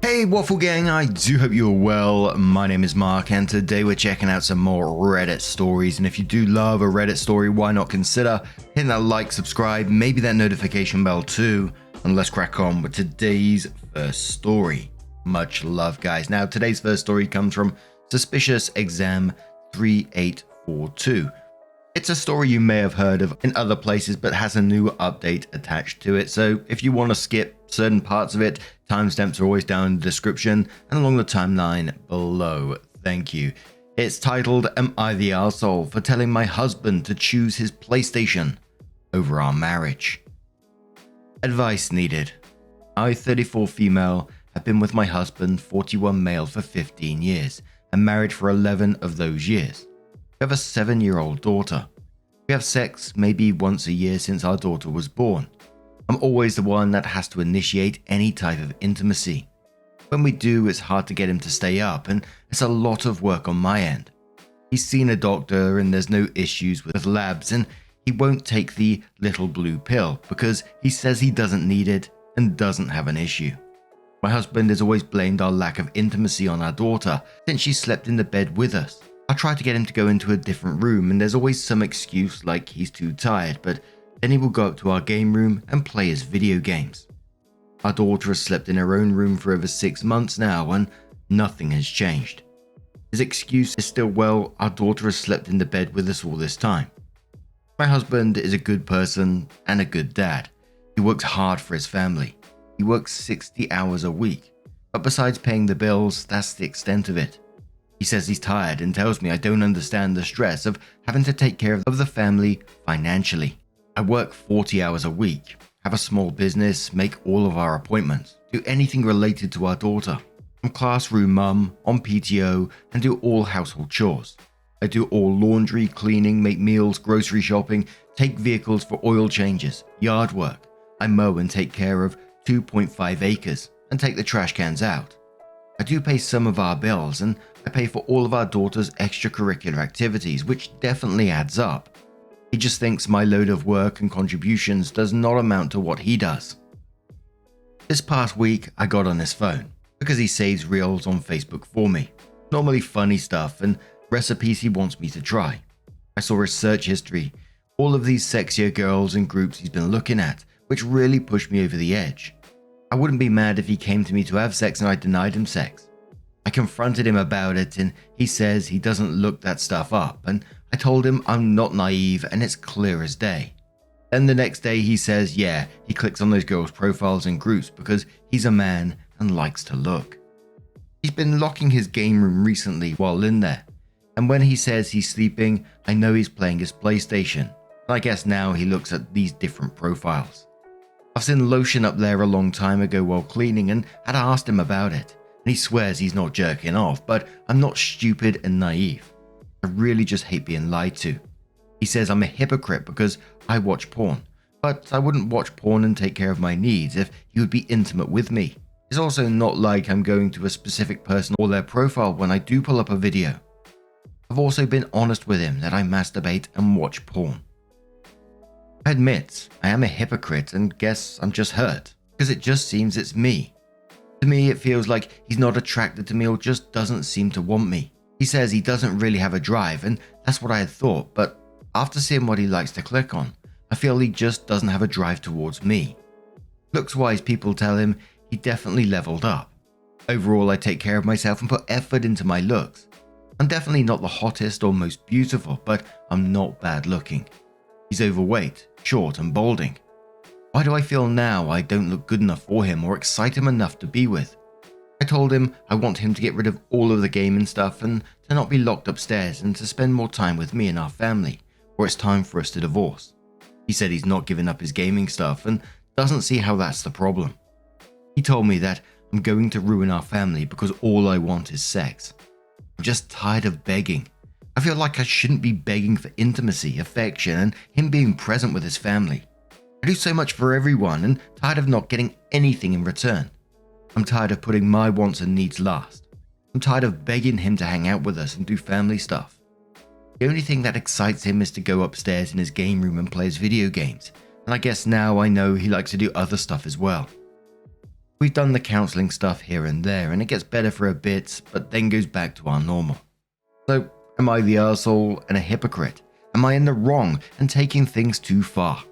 Hey Waffle Gang, I do hope you're well. My name is Mark and today we're checking out some more Reddit stories, and if you do love a Reddit story, why not consider hitting that like, subscribe, maybe that notification bell too, and let's crack on with today's first story. Much love guys. Now today's first story comes from Suspicious Exam 3842. It's a story you may have heard of in other places but has a new update attached to it, so if you want to skip certain parts of it, timestamps are always down in the description and along the timeline below. Thank you. It's titled, Am I the Arsehole for telling my husband to choose his PlayStation over our marriage? Advice needed. I, 34 female, have been with my husband, 41 male, for 15 years and married for 11 of those years. We have a 7-year-old daughter. We have sex maybe once a year since our daughter was born. I'm always the one that has to initiate any type of intimacy. When we do, it's hard to get him to stay up, and it's a lot of work on my end. He's seen a doctor and there's no issues with labs, and he won't take the little blue pill because he says he doesn't need it and doesn't have an issue. My husband has always blamed our lack of intimacy on our daughter since she slept in the bed with us. I try to get him to go into a different room and there's always some excuse like he's too tired, but then he will go up to our game room and play his video games. Our daughter has slept in her own room for over 6 months now and nothing has changed. His excuse is still, well, our daughter has slept in the bed with us all this time. My husband is a good person and a good dad. He works hard for his family. He works 60 hours a week, but besides paying the bills, that's the extent of it. He says he's tired and tells me I don't understand the stress of having to take care of the family financially. I work 40 hours a week, have a small business, make all of our appointments, do anything related to our daughter. I'm classroom mum, on PTO, and do all household chores. I do all laundry, cleaning, make meals, grocery shopping, take vehicles for oil changes, yard work. I mow and take care of 2.5 acres and take the trash cans out. I do pay some of our bills and I pay for all of our daughter's extracurricular activities, which definitely adds up. He just thinks my load of work and contributions does not amount to what he does. This past week, I got on his phone because he saves reels on Facebook for me, normally funny stuff and recipes he wants me to try. I saw his search history, all of these sexier girls and groups he's been looking at, which really pushed me over the edge. I wouldn't be mad if he came to me to have sex and I denied him sex. I confronted him about it and he says he doesn't look that stuff up, and I told him I'm not naive and it's clear as day. Then the next day he says yeah, he clicks on those girls' profiles and groups because he's a man and likes to look. He's been locking his game room recently while in there, and when he says he's sleeping, I know he's playing his PlayStation, and I guess now he looks at these different profiles. I've seen lotion up there a long time ago while cleaning and had asked him about it, and he swears he's not jerking off, but I'm not stupid and naive. I really just hate being lied to. He says I'm a hypocrite because I watch porn, but I wouldn't watch porn and take care of my needs if he would be intimate with me. It's also not like I'm going to a specific person or their profile when I do pull up a video. I've also been honest with him that I masturbate and watch porn. I admit I am a hypocrite and guess I'm just hurt because it just seems it's me. To me it feels like he's not attracted to me or just doesn't seem to want me. He says he doesn't really have a drive and that's what I had thought, but after seeing what he likes to click on, I feel he just doesn't have a drive towards me. Looks wise people tell him he definitely leveled up. Overall I take care of myself and put effort into my looks. I'm definitely not the hottest or most beautiful, but I'm not bad looking. He's overweight, short and balding. Why do I feel now I don't look good enough for him or excite him enough to be with? I told him I want him to get rid of all of the gaming stuff and to not be locked upstairs and to spend more time with me and our family, or it's time for us to divorce. He said he's not giving up his gaming stuff and doesn't see how that's the problem. He told me that I'm going to ruin our family because all I want is sex. I'm just tired of begging. I feel like I shouldn't be begging for intimacy, affection, and him being present with his family. I do so much for everyone and tired of not getting anything in return. I'm tired of putting my wants and needs last. I'm tired of begging him to hang out with us and do family stuff. The only thing that excites him is to go upstairs in his game room and play his video games, and I guess now I know he likes to do other stuff as well. We've done the counselling stuff here and there, and it gets better for a bit, but then goes back to our normal. So, am I the arsehole and a hypocrite? Am I in the wrong and taking things too far?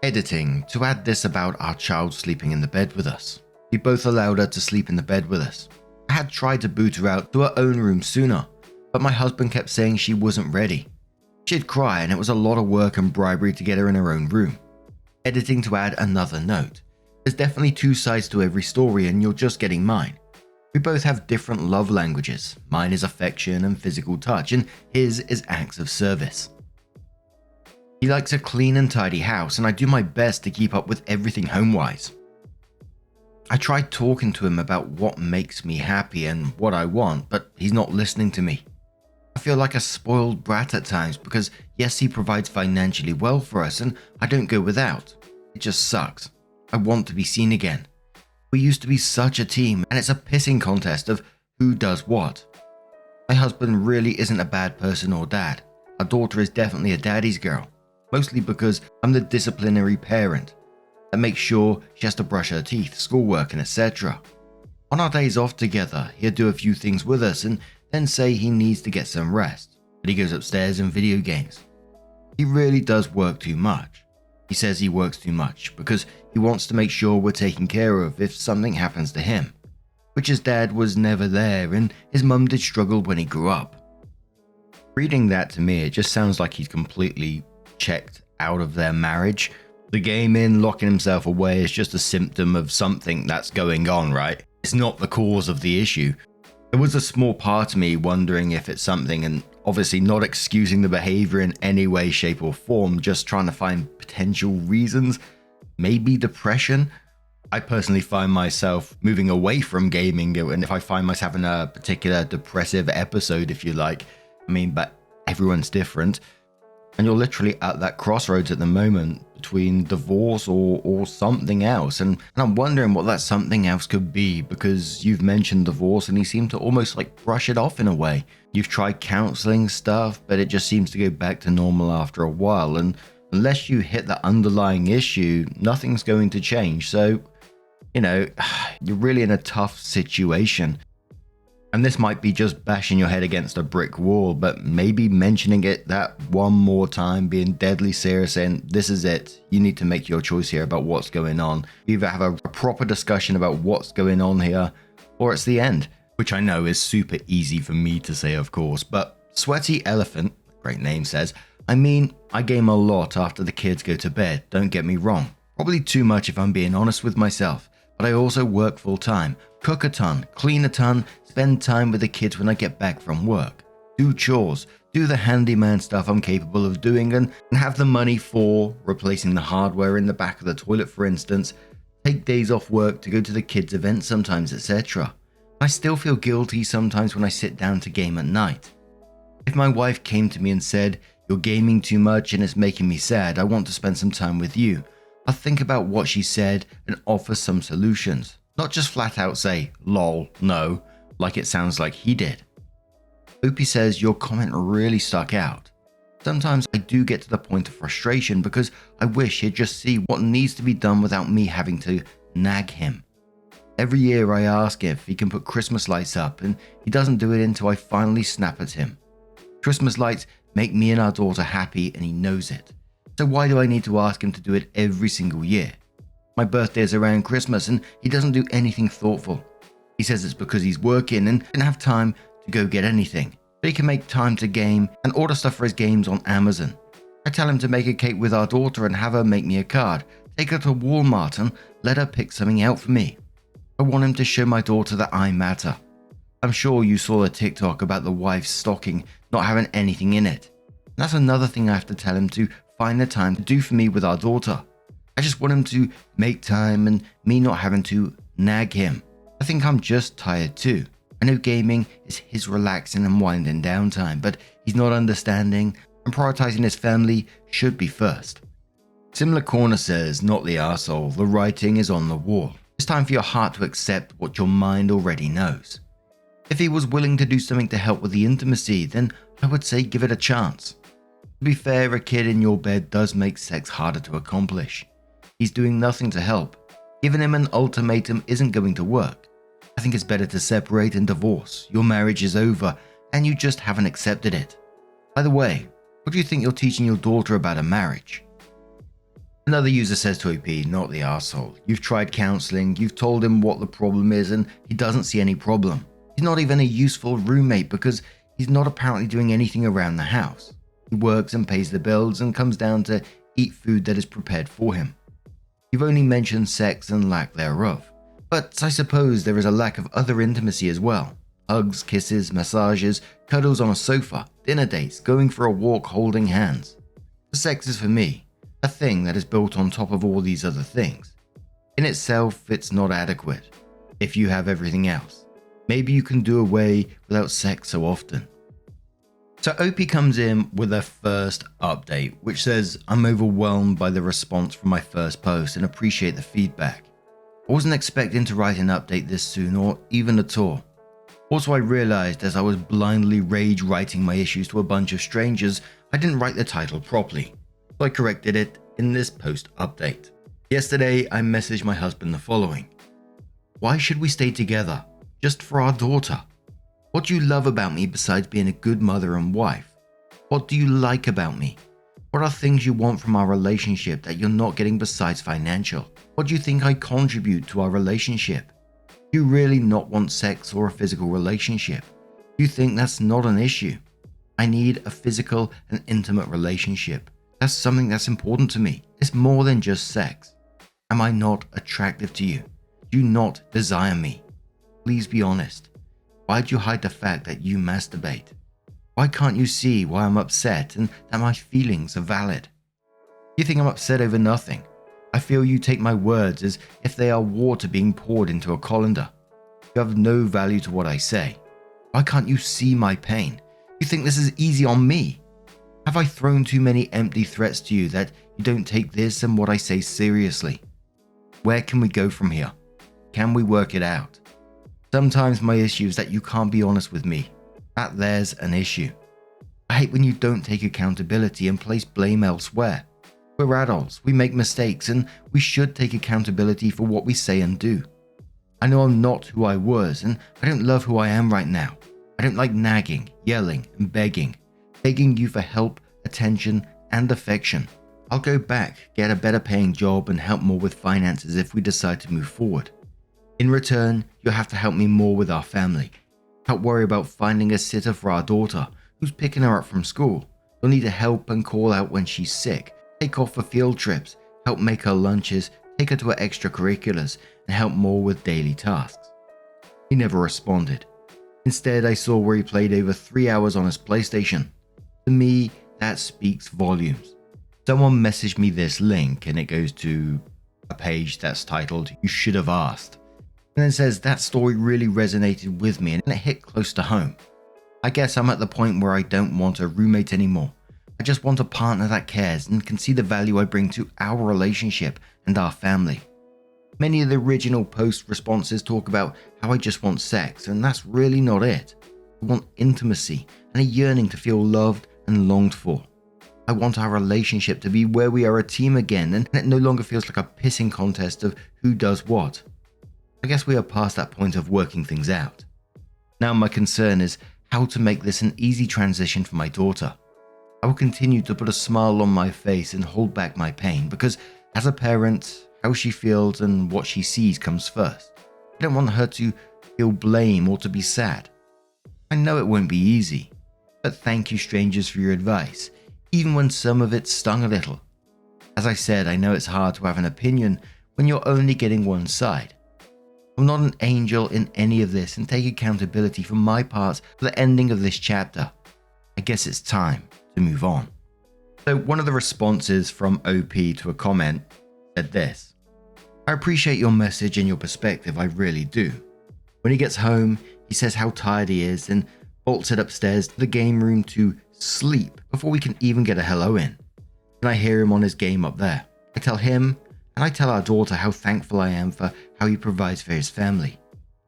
Editing, to add this about our child sleeping in the bed with us. We both allowed her to sleep in the bed with us. I had tried to boot her out to her own room sooner, but my husband kept saying she wasn't ready. She'd cry and it was a lot of work and bribery to get her in her own room. Editing, to add another note. There's definitely two sides to every story and you're just getting mine. We both have different love languages. Mine is affection and physical touch, and his is acts of service. He likes a clean and tidy house, and I do my best to keep up with everything home-wise. I tried talking to him about what makes me happy and what I want, but he's not listening to me. I feel like a spoiled brat at times because yes, he provides financially well for us and I don't go without. It just sucks. I want to be seen again. We used to be such a team and it's a pissing contest of who does what. My husband really isn't a bad person or dad. Our daughter is definitely a daddy's girl. Mostly because I'm the disciplinary parent that makes sure she has to brush her teeth, schoolwork, and etc. On our days off together, he'll do a few things with us and then say he needs to get some rest, but he goes upstairs and video games. He really does work too much. He says he works too much because he wants to make sure we're taken care of if something happens to him, which his dad was never there and his mum did struggle when he grew up. Reading that to me, it just sounds like he's completely checked out of their marriage. The gaming, locking himself away is just a symptom of something that's going on, right? It's not the cause of the issue. There was a small part of me wondering if it's something, and obviously not excusing the behavior in any way, shape or form, just trying to find potential reasons. Maybe depression. I personally find myself moving away from gaming, and if I find myself having a particular depressive episode, if you like, but everyone's different. And you're literally at that crossroads at the moment between divorce or something else. And I'm wondering what that something else could be, because you've mentioned divorce and you seem to almost like brush it off in a way. You've tried counseling stuff, but it just seems to go back to normal after a while. And unless you hit the underlying issue, nothing's going to change. So, you're really in a tough situation. And this might be just bashing your head against a brick wall, but maybe mentioning it that one more time, being deadly serious, saying, this is it. You need to make your choice here about what's going on. Either have a proper discussion about what's going on here, or it's the end, which I know is super easy for me to say, of course. But Sweaty Elephant, great name, says, I game a lot after the kids go to bed, don't get me wrong. Probably too much if I'm being honest with myself. But I also work full time, cook a ton, clean a ton, spend time with the kids when I get back from work, do chores, do the handyman stuff I'm capable of doing, and have the money for replacing the hardware in the back of the toilet, for instance, take days off work to go to the kids' events sometimes, etc. I still feel guilty sometimes when I sit down to game at night. If my wife came to me and said, you're gaming too much and it's making me sad, I want to spend some time with you, I'll think about what she said and offer some solutions. Not just flat out say, lol, no, like it sounds like he did. Opie says your comment really stuck out. Sometimes I do get to the point of frustration because I wish he'd just see what needs to be done without me having to nag him. Every year I ask if he can put Christmas lights up and he doesn't do it until I finally snap at him. Christmas lights make me and our daughter happy and he knows it. So why do I need to ask him to do it every single year? My birthday is around Christmas and he doesn't do anything thoughtful. He says it's because he's working and doesn't have time to go get anything. But he can make time to game and order stuff for his games on Amazon. I tell him to make a cake with our daughter and have her make me a card, take her to Walmart and let her pick something out for me. I want him to show my daughter that I matter. I'm sure you saw a TikTok about the wife's stocking not having anything in it. That's another thing I have to tell him to find the time to do for me with our daughter. I just want him to make time and me not having to nag him. I think I'm just tired too. I know gaming is his relaxing and winding down time, but he's not understanding and prioritizing his family should be first. Similar Corner says, not the arsehole, the writing is on the wall. It's time for your heart to accept what your mind already knows. If he was willing to do something to help with the intimacy, then I would say give it a chance. To be fair, a kid in your bed does make sex harder to accomplish. He's doing nothing to help. Giving him an ultimatum isn't going to work. I think it's better to separate and divorce. Your marriage is over and you just haven't accepted it. By the way, what do you think you're teaching your daughter about a marriage? Another user says to OP, not the arsehole. You've tried counseling, you've told him what the problem is and he doesn't see any problem. He's not even a useful roommate because he's not apparently doing anything around the house. He works and pays the bills and comes down to eat food that is prepared for him. You've only mentioned sex and lack thereof. But I suppose there is a lack of other intimacy as well. Hugs, kisses, massages, cuddles on a sofa, dinner dates, going for a walk holding hands. The sex is for me a thing that is built on top of all these other things. In itself, it's not adequate. If you have everything else, maybe you can do away without sex so often. So OP comes in with a first update, which says, I'm overwhelmed by the response from my first post and appreciate the feedback. I wasn't expecting to write an update this soon or even at all. Also, I realized as I was blindly rage writing my issues to a bunch of strangers, I didn't write the title properly. So I corrected it in this post update. Yesterday, I messaged my husband the following. Why should we stay together? Just for our daughter. What do you love about me besides being a good mother and wife? What do you like about me? What are things you want from our relationship that you're not getting besides financial? What do you think I contribute to our relationship? Do you really not want sex or a physical relationship? Do you think that's not an issue? I need a physical and intimate relationship. That's something that's important to me. It's more than just sex. Am I not attractive to you? Do you not desire me? Please be honest. Why do you hide the fact that you masturbate? Why can't you see why I'm upset and that my feelings are valid? You think I'm upset over nothing. I feel you take my words as if they are water being poured into a colander. You have no value to what I say. Why can't you see my pain? You think this is easy on me? Have I thrown too many empty threats to you that you don't take this and what I say seriously? Where can we go from here? Can we work it out? Sometimes my issue is that you can't be honest with me. That there's an issue. I hate when you don't take accountability and place blame elsewhere. We're adults, we make mistakes, and we should take accountability for what we say and do. I know I'm not who I was, and I don't love who I am right now. I don't like nagging, yelling, and begging you for help, attention, and affection. I'll go back, get a better paying job, and help more with finances if we decide to move forward. In return, you'll have to help me more with our family. Help worry about finding a sitter for our daughter, who's picking her up from school. You'll need to help and call out when she's sick, take off for field trips, help make her lunches, take her to her extracurriculars, and help more with daily tasks. He never responded. Instead, I saw where he played over 3 hours on his PlayStation. To me, that speaks volumes. Someone messaged me this link and it goes to a page that's titled, You Should Have Asked. And then says, that story really resonated with me and it hit close to home. I guess I'm at the point where I don't want a roommate anymore. I just want a partner that cares and can see the value I bring to our relationship and our family. Many of the original post responses talk about how I just want sex, and that's really not it. I want intimacy and a yearning to feel loved and longed for. I want our relationship to be where we are a team again and it no longer feels like a pissing contest of who does what. I guess we are past that point of working things out. Now my concern is how to make this an easy transition for my daughter. I will continue to put a smile on my face and hold back my pain because as a parent, how she feels and what she sees comes first. I don't want her to feel blame or to be sad. I know it won't be easy, but thank you strangers for your advice, even when some of it stung a little. As I said, I know it's hard to have an opinion when you're only getting one side. I'm not an angel in any of this and take accountability for my part for the ending of this chapter. I guess it's time to move on. So one of the responses from OP to a comment said this. I appreciate your message and your perspective, I really do. When he gets home, he says how tired he is and bolts it upstairs to the game room to sleep before we can even get a hello in. And I hear him on his game up there. I tell him and I tell our daughter how thankful I am for how he provides for his family.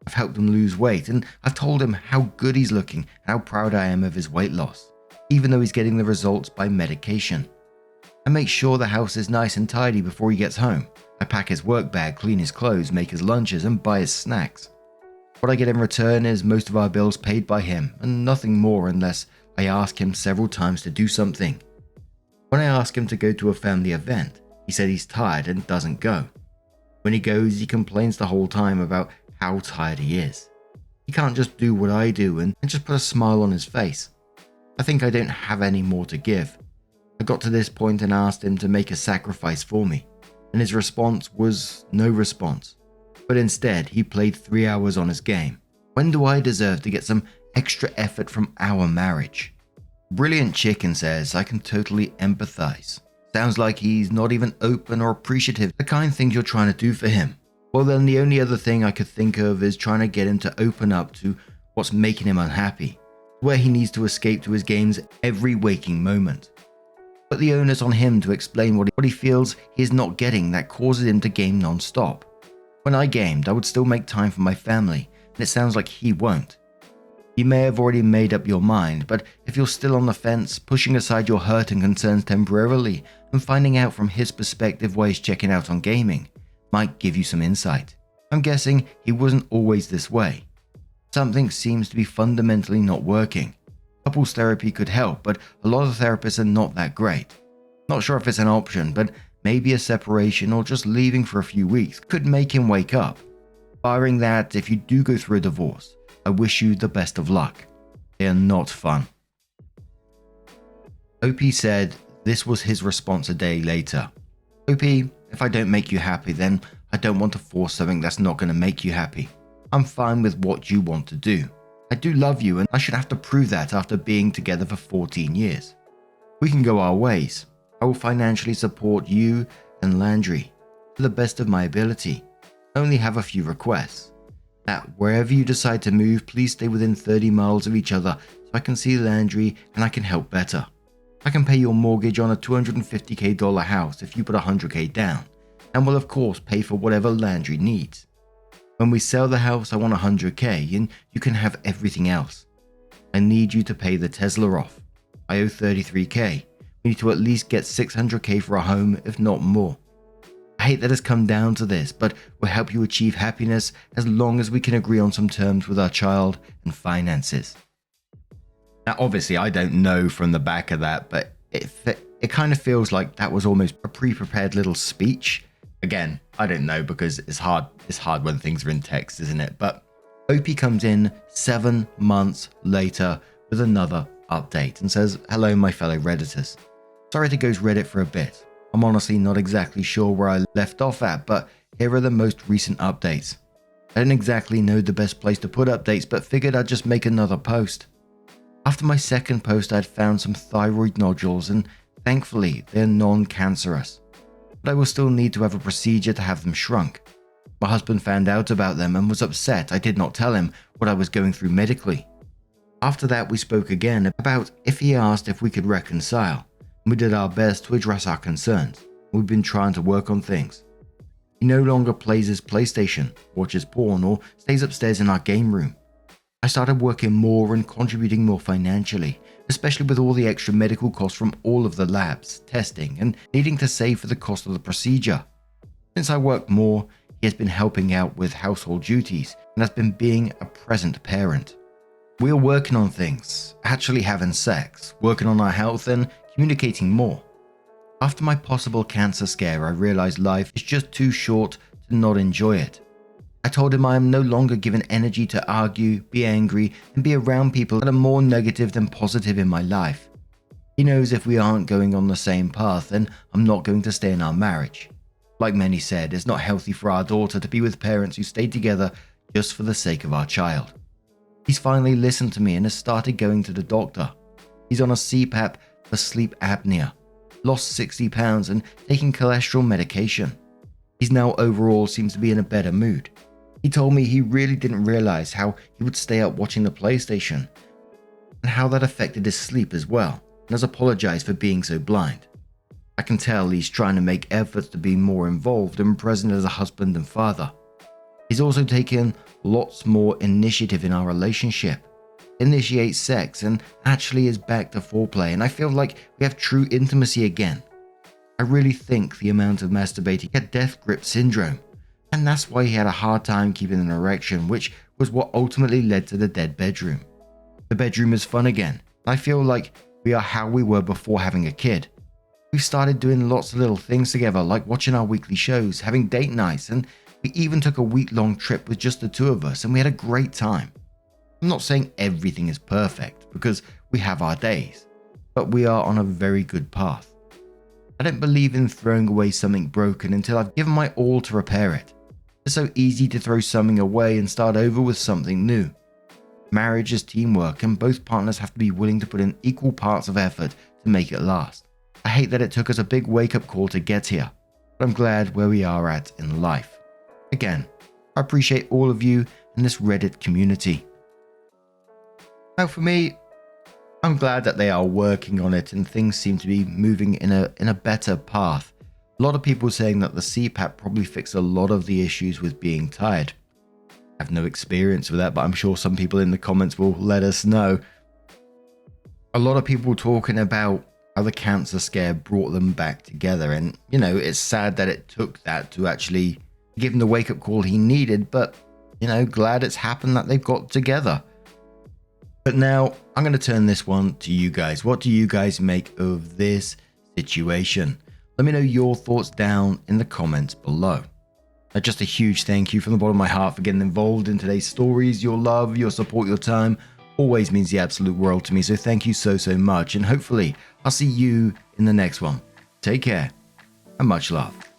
I've helped him lose weight and I've told him how good he's looking and how proud I am of his weight loss, even though he's getting the results by medication. I make sure the house is nice and tidy before he gets home. I pack his work bag, clean his clothes, make his lunches, and buy his snacks. What I get in return is most of our bills paid by him, and nothing more unless I ask him several times to do something. When I ask him to go to a family event, he said he's tired and doesn't go. When he goes, he complains the whole time about how tired he is. He can't just do what I do and just put a smile on his face. I think I don't have any more to give. I got to this point and asked him to make a sacrifice for me, and his response was no response. But instead, he played 3 hours on his game. When do I deserve to get some extra effort from our marriage? Brilliant Chicken says, I can totally empathize. Sounds like he's not even open or appreciative of the kind things you're trying to do for him. Well then, the only other thing I could think of is trying to get him to open up to what's making him unhappy, where he needs to escape to his games every waking moment. But the onus on him to explain what he feels he is not getting that causes him to game non-stop. When I gamed, I would still make time for my family, and it sounds like he won't. You may have already made up your mind, but if you're still on the fence, pushing aside your hurt and concerns temporarily and finding out from his perspective why he's checking out on gaming might give you some insight. I'm guessing he wasn't always this way. Something seems to be fundamentally not working. Couples therapy could help, but a lot of therapists are not that great. Not sure if it's an option, but maybe a separation or just leaving for a few weeks could make him wake up. Barring that, if you do go through a divorce, I wish you the best of luck. They are not fun. OP said this was his response a day later. OP, if I don't make you happy, then I don't want to force something that's not going to make you happy. I'm fine with what you want to do. I do love you and I should have to prove that after being together for 14 years. We can go our ways. I will financially support you and Landry to the best of my ability. I only have a few requests. That wherever you decide to move, please stay within 30 miles of each other so I can see Landry and I can help better. I can pay your mortgage on a $250K house if you put $100K down, and will of course pay for whatever Landry needs. When we sell the house, I want $100K and you can have everything else. I need you to pay the Tesla off. I owe $33K. We need to at least get $600K for a home, if not more. I hate that it's come down to this, but we'll help you achieve happiness as long as we can agree on some terms with our child and finances. Now, obviously, I don't know from the back of that, but it kind of feels like that was almost a pre-prepared little speech. Again, I don't know because it's hard when things are in text, isn't it? But OP comes in 7 months later with another update and says, hello, my fellow Redditors. Sorry to ghost Reddit for a bit. I'm honestly not exactly sure where I left off at, but here are the most recent updates. I don't exactly know the best place to put updates, but figured I'd just make another post. After my second post, I'd found some thyroid nodules and thankfully they're non-cancerous. But I will still need to have a procedure to have them shrunk. My husband found out about them and was upset I did not tell him what I was going through medically. After that, we spoke again about if he asked if we could reconcile. We did our best to address our concerns. We've been trying to work on things. He no longer plays his PlayStation, watches porn, or stays upstairs in our game room. I started working more and contributing more financially, especially with all the extra medical costs from all of the labs, testing, and needing to save for the cost of the procedure. Since I work more, he has been helping out with household duties and has been being a present parent. We are working on things, actually having sex, working on our health, and communicating more. After my possible cancer scare, I realized life is just too short to not enjoy it. I told him I am no longer given energy to argue, be angry, and be around people that are more negative than positive in my life. He knows if we aren't going on the same path, then I'm not going to stay in our marriage. Like many said, it's not healthy for our daughter to be with parents who stay together just for the sake of our child. He's finally listened to me and has started going to the doctor. He's on a CPAP for sleep apnea, lost 60 pounds and taking cholesterol medication. He's now overall seems to be in a better mood. He told me he really didn't realize how he would stay up watching the PlayStation and how that affected his sleep as well, and has apologized for being so blind. I can tell he's trying to make efforts to be more involved and present as a husband and father. He's also taken lots more initiative in our relationship, initiates sex, and actually is back to foreplay, and I feel like we have true intimacy again. I really think the amount of masturbating had death grip syndrome, and that's why he had a hard time keeping an erection, which was what ultimately led to the dead bedroom. The bedroom is fun again. I feel like we are how we were before having a kid. We've started doing lots of little things together, like watching our weekly shows, having date nights, and we even took a week-long trip with just the two of us, and we had a great time. I'm not saying everything is perfect, because we have our days, but we are on a very good path. I don't believe in throwing away something broken until I've given my all to repair it. It's so easy to throw something away and start over with something new. Marriage is teamwork, and both partners have to be willing to put in equal parts of effort to make it last. I hate that it took us a big wake-up call to get here, but I'm glad where we are at in life. Again, I appreciate all of you in this Reddit community. Now for me, I'm glad that they are working on it and things seem to be moving in a better path. A lot of people saying that the CPAP probably fixed a lot of the issues with being tired. I have no experience with that, but I'm sure some people in the comments will let us know. A lot of people talking about how the cancer scare brought them back together, and it's sad that it took that to actually give him the wake-up call he needed, but glad it's happened that they've got together. But now I'm going to turn this one to you guys. What do you guys make of this situation? Let me know your thoughts down in the comments below. Just a huge thank you from the bottom of my heart for getting involved in today's stories. Your love, your support, your time always means the absolute world to me. So thank you so much. And hopefully I'll see you in the next one. Take care and much love.